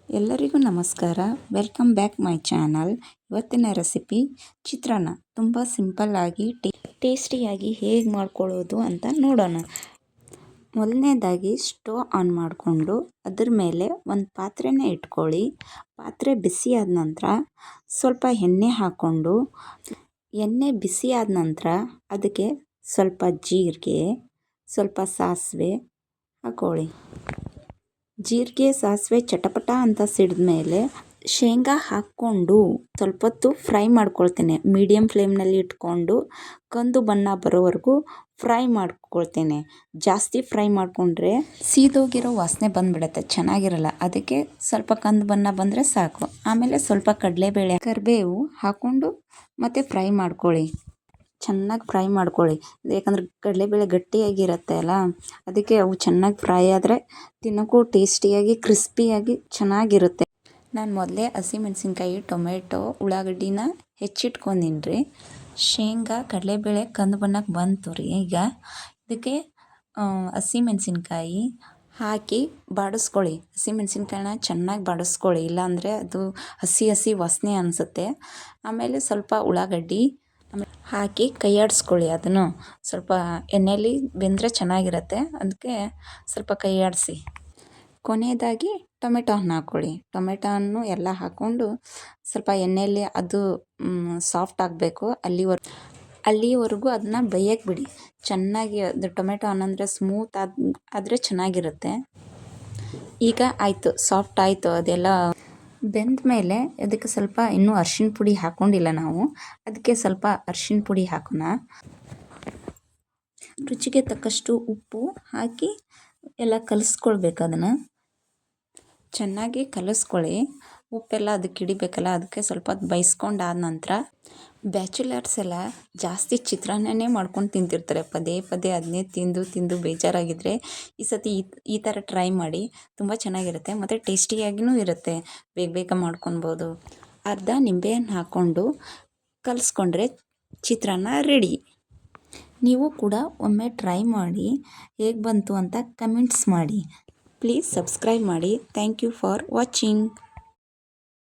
ಎಲ್ಲರಿಗೂ ನಮಸ್ಕಾರ. Welcome back my channel. ಇವತ್ತಿನ ರೆಸಿಪಿ ಚಿತ್ರಾನ್ನ. ತುಂಬ ಸಿಂಪಲ್ಲಾಗಿ ಟೇಸ್ಟಿಯಾಗಿ ಹೇಗೆ ಮಾಡ್ಕೊಳ್ಳೋದು ಅಂತ ನೋಡೋಣ. ಮೊದಲನೇದಾಗಿ ಸ್ಟವ್ ಆನ್ ಮಾಡಿಕೊಂಡು ಅದ್ರ ಮೇಲೆ ಒಂದು ಪಾತ್ರೆನ ಇಟ್ಕೊಳ್ಳಿ. ಪಾತ್ರೆ ಬಿಸಿ ಆದ ನಂತರ ಸ್ವಲ್ಪ ಎಣ್ಣೆ ಹಾಕ್ಕೊಂಡು ಎಣ್ಣೆ ಬಿಸಿ ಆದ ನಂತರ ಅದಕ್ಕೆ ಸ್ವಲ್ಪ ಜೀರಿಗೆ, ಸ್ವಲ್ಪ ಸಾಸಿವೆ ಹಾಕ್ಕೊಳ್ಳಿ. ಜೀರಿಗೆ ಸಾಸಿವೆ ಚಟಪಟ ಅಂತ ಸಿಡಿದ ಮೇಲೆ ಶೇಂಗಾ ಹಾಕ್ಕೊಂಡು ಸ್ವಲ್ಪ ಹೊತ್ತು ಫ್ರೈ ಮಾಡ್ಕೊಳ್ತೇನೆ. ಮೀಡಿಯಮ್ ಫ್ಲೇಮ್ನಲ್ಲಿ ಇಟ್ಕೊಂಡು ಕಂದು ಬಣ್ಣ ಬರೋವರೆಗೂ ಫ್ರೈ ಮಾಡ್ಕೊಳ್ತೇನೆ. ಜಾಸ್ತಿ ಫ್ರೈ ಮಾಡಿಕೊಂಡ್ರೆ ಸೀದೋಗಿರೋ ವಾಸನೆ ಬಂದುಬಿಡುತ್ತೆ, ಚೆನ್ನಾಗಿರಲ್ಲ. ಅದಕ್ಕೆ ಸ್ವಲ್ಪ ಕಂದು ಬಣ್ಣ ಬಂದರೆ ಸಾಕು. ಆಮೇಲೆ ಸ್ವಲ್ಪ ಕಡಲೆಬೇಳೆ, ಕರಿಬೇವು ಹಾಕ್ಕೊಂಡು ಮತ್ತೆ ಫ್ರೈ ಮಾಡ್ಕೊಳ್ಳಿ. ಚೆನ್ನಾಗಿ ಫ್ರೈ ಮಾಡ್ಕೊಳ್ಳಿ. ಯಾಕಂದ್ರೆ ಕಡಲೆಬೇಳೆ ಗಟ್ಟಿಯಾಗಿರುತ್ತೆ ಅಲ್ಲ, ಅದಕ್ಕೆ ಅವು ಚೆನ್ನಾಗಿ ಫ್ರೈ ಆದರೆ ತಿನ್ನೋಕ್ಕೂ ಟೇಸ್ಟಿಯಾಗಿ ಕ್ರಿಸ್ಪಿಯಾಗಿ ಚೆನ್ನಾಗಿರುತ್ತೆ. ನಾನು ಮೊದಲೇ ಹಸಿಮೆಣಸಿನ್ಕಾಯಿ, ಟೊಮೆಟೊ, ಉಳ್ಳಾಗಡ್ಡಿನ ಹೆಚ್ಚಿಟ್ಕೊಂಡಿನಿ ರೀ. ಶೇಂಗಾ, ಕಡಲೆಬೇಳೆ ಕಂದು ಬಣ್ಣಕ್ಕೆ ಬಂತು ರೀ. ಈಗ ಇದಕ್ಕೆ ಹಸಿಮೆಣಸಿನ್ಕಾಯಿ ಹಾಕಿ ಬಾಡಿಸ್ಕೊಳ್ಳಿ. ಹಸಿಮೆಣಸಿನ್ಕಾಯಿನ ಚೆನ್ನಾಗಿ ಬಾಡಿಸ್ಕೊಳ್ಳಿ, ಇಲ್ಲಾಂದರೆ ಅದು ಹಸಿ ವಾಸನೆ ಅನಿಸುತ್ತೆ. ಆಮೇಲೆ ಸ್ವಲ್ಪ ಉಳ್ಳಾಗಡ್ಡಿ ಹಾಕಿ ಕೈಯಾಡಿಸ್ಕೊಳ್ಳಿ. ಅದನ್ನು ಸ್ವಲ್ಪ ಎಣ್ಣೆಯಲ್ಲಿ ಬೆಂದರೆ ಚೆನ್ನಾಗಿರುತ್ತೆ, ಅದಕ್ಕೆ ಸ್ವಲ್ಪ ಕೈಯಾಡಿಸಿ. ಕೊನೆಯದಾಗಿ ಟೊಮೆಟೊ ಹಣ್ಣು ಹಾಕ್ಕೊಳ್ಳಿ. ಟೊಮೆಟೊ ಹಣ್ಣು ಎಲ್ಲ ಹಾಕ್ಕೊಂಡು ಸ್ವಲ್ಪ ಎಣ್ಣೆಯಲ್ಲಿ ಅದು ಸಾಫ್ಟ್ ಆಗಬೇಕು ಅಲ್ಲಿವರೆಗೂ ಅದನ್ನ ಬೇಯಕ್ಕೆ ಬಿಡಿ. ಚೆನ್ನಾಗಿ ಅದು ಟೊಮೆಟೊ ಹಣ್ಣಂದರೆ ಸ್ಮೂತ್ ಆದರೆ ಚೆನ್ನಾಗಿರುತ್ತೆ. ಈಗ ಆಯಿತು, ಸಾಫ್ಟ್ ಆಯಿತು. ಅದೆಲ್ಲ ಬೆಂದ ಮೇಲೆ ಅದಕ್ಕೆ ಸ್ವಲ್ಪ ಇನ್ನೂ ಅರಿಶಿನ ಪುಡಿ ಹಾಕ್ಕೊಂಡಿಲ್ಲ ನಾವು, ಅದಕ್ಕೆ ಸ್ವಲ್ಪ ಅರಿಶಿನ ಪುಡಿ ಹಾಕೋಣ. ರುಚಿಗೆ ತಕ್ಕಷ್ಟು ಉಪ್ಪು ಹಾಕಿ ಎಲ್ಲ ಕಲಿಸ್ಕೊಳ್ಬೇಕು. ಅದನ್ನು ಚೆನ್ನಾಗಿ ಕಲಿಸ್ಕೊಳ್ಳಿ. ಉಪ್ಪೆಲ್ಲ ಅದಕ್ಕೆ ಹಿಡಿಬೇಕಲ್ಲ, ಅದಕ್ಕೆ ಸ್ವಲ್ಪ ಹೊತ್ತು ಬೇಯಿಸ್ಕೊಂಡಾದ ನಂತರ ಬ್ಯಾಚುಲರ್ಸ್ ಎಲ್ಲ ಜಾಸ್ತಿ ಚಿತ್ರಾನ್ನನೇ ಮಾಡ್ಕೊಂಡು ತಿಂತಿರ್ತಾರೆ. ಪದೇ ಪದೇ ಅದನ್ನೇ ತಿಂದು ಬೇಜಾರಾಗಿದ್ದರೆ ಈ ಸತಿ ಈ ಥರ ಟ್ರೈ ಮಾಡಿ. ತುಂಬ ಚೆನ್ನಾಗಿರುತ್ತೆ ಮತ್ತು ಟೇಸ್ಟಿಯಾಗಿಯೂ ಇರುತ್ತೆ. ಬೇಗ ಮಾಡ್ಕೊಳ್ಬೋದು. ಅರ್ಧ ನಿಂಬೆಹಣ್ಣು ಹಾಕ್ಕೊಂಡು ಕಲಿಸ್ಕೊಂಡ್ರೆ ಚಿತ್ರಾನ್ನ ರೆಡಿ. ನೀವು ಕೂಡ ಒಮ್ಮೆ ಟ್ರೈ ಮಾಡಿ ಹೇಗೆ ಬಂತು ಅಂತ ಕಮೆಂಟ್ಸ್ ಮಾಡಿ. ಪ್ಲೀಸ್ ಸಬ್ಸ್ಕ್ರೈಬ್ ಮಾಡಿ. Thank you for watching.